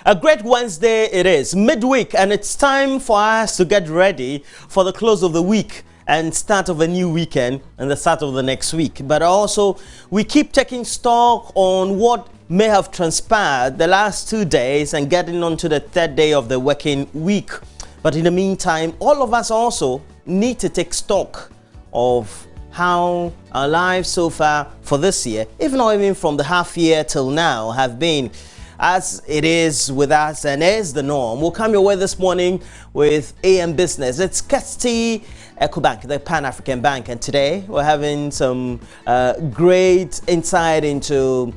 A great Wednesday it is, midweek, and it's time for us to get ready for the close of the week and start of a new weekend and the start of the next week. But also, we keep taking stock on what may have transpired the last 2 days and getting on to the third day of the working week. But in the meantime, all of us also need to take stock of how our lives so far for this year, if not even from the half year till now, have been. As it is with us and is the norm, we'll come your way this morning with AM Business. It's Kirsty EcoBank, the Pan-African Bank, and today we're having some great insight into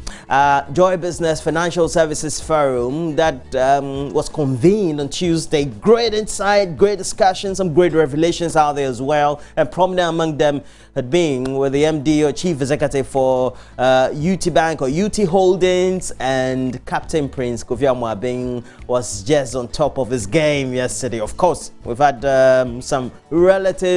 Joy Business Financial Services Forum that was convened on Tuesday. Great insight, great discussion, some great revelations out there as well, and prominent among them had been with the MD or Chief Executive for UT Bank or UT Holdings, and Captain Prince Kofi Amoabeng was just on top of his game yesterday. Of course, we've had some relative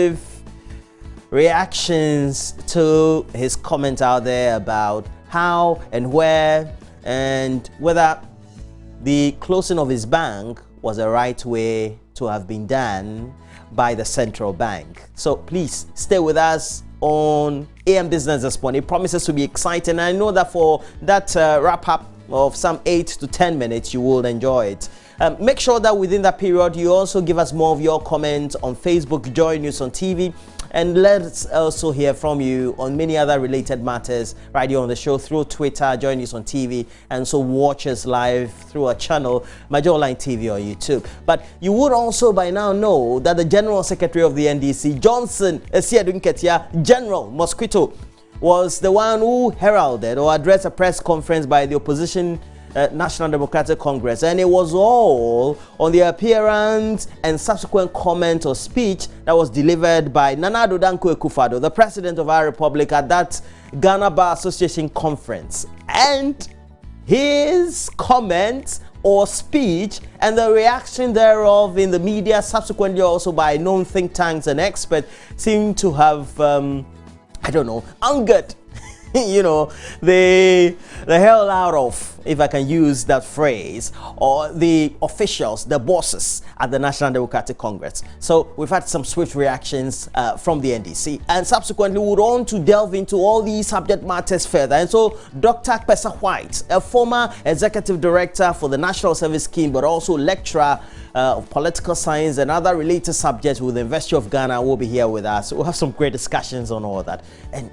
reactions to his comment out there about how and where and whether the closing of his bank was the right way to have been done by the central bank. So please stay with us on AM Business this morning. It promises to be exciting. I know that for that wrap up of some 8 to 10 minutes, you will enjoy it. Make sure that within that period, you also give us more of your comments on Facebook, JoyNews on TV, and let's also hear from you on many other related matters right here on the show through Twitter, JoyNews on TV, and so watch us live through our channel, Major Online TV on YouTube. But you would also by now know that the General Secretary of the NDC, Johnson Esiadunketia, General Mosquito, was the one who heralded or addressed a press conference by the opposition National Democratic Congress, and it was all on the appearance and subsequent comment or speech that was delivered by Nana Addo Dankwa Akufo-Addo, the president of our republic, at that Ghana Bar Association conference. And his comments or speech and the reaction thereof in the media, subsequently also by known think tanks and experts, seem to have angered the hell out of, if I can use that phrase, or the officials, the bosses at the National Democratic Congress. So we've had some swift reactions from the NDC, and subsequently we would want to delve into all these subject matters further. And so Dr. Kpesa White, a former executive director for the National Service Scheme, but also lecturer of political science and other related subjects with the University of Ghana, will be here with us. We'll have some great discussions on all that. And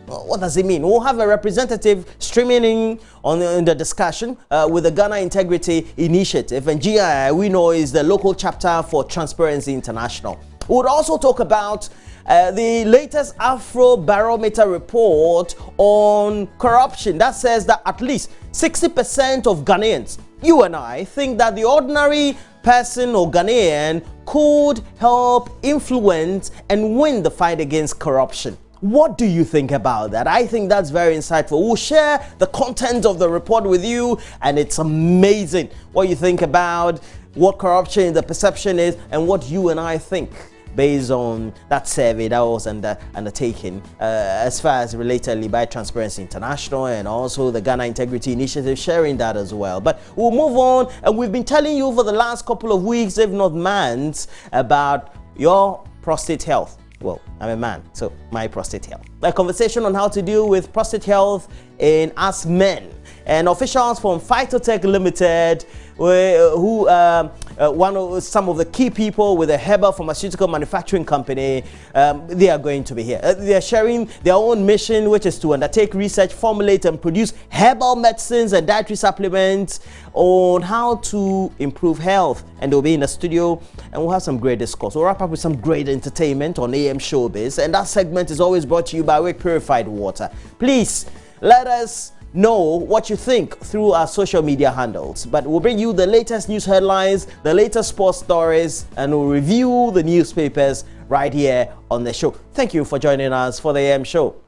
what does it mean? We'll have a representative streaming in the discussion with the Ghana Integrity Initiative, and GII, we know, is the local chapter for Transparency International. We would also talk about the latest Afro Barometer report on corruption that says that at least 60% of Ghanaians, you and I, think that the ordinary person or Ghanaian could help influence and win the fight against corruption. What do you think about that? I think that's very insightful. We'll share the content of the report with you, and it's amazing what you think about what corruption, the perception is, and what you and I think based on that survey that was undertaken as far as relatedly by Transparency International and also the Ghana Integrity Initiative sharing that as well. But we'll move on, and we've been telling you for the last couple of weeks, if not months, about your prostate health. Well, I'm a man, so my prostate health. A conversation on how to deal with prostate health in us men. And officials from Phytotech Limited, some of the key people with a herbal pharmaceutical manufacturing company, they are going to be here. They are sharing their own mission, which is to undertake research, formulate and produce herbal medicines and dietary supplements on how to improve health. And they'll be in the studio, and we'll have some great discourse. We'll wrap up with some great entertainment on AM Showbiz, and that segment is always brought to you by Wake Purified Water. Please let us know what you think through our social media handles. But we'll bring you the latest news headlines, the latest sports stories, and we'll review the newspapers right here on the show. Thank you for joining us for the AM Show.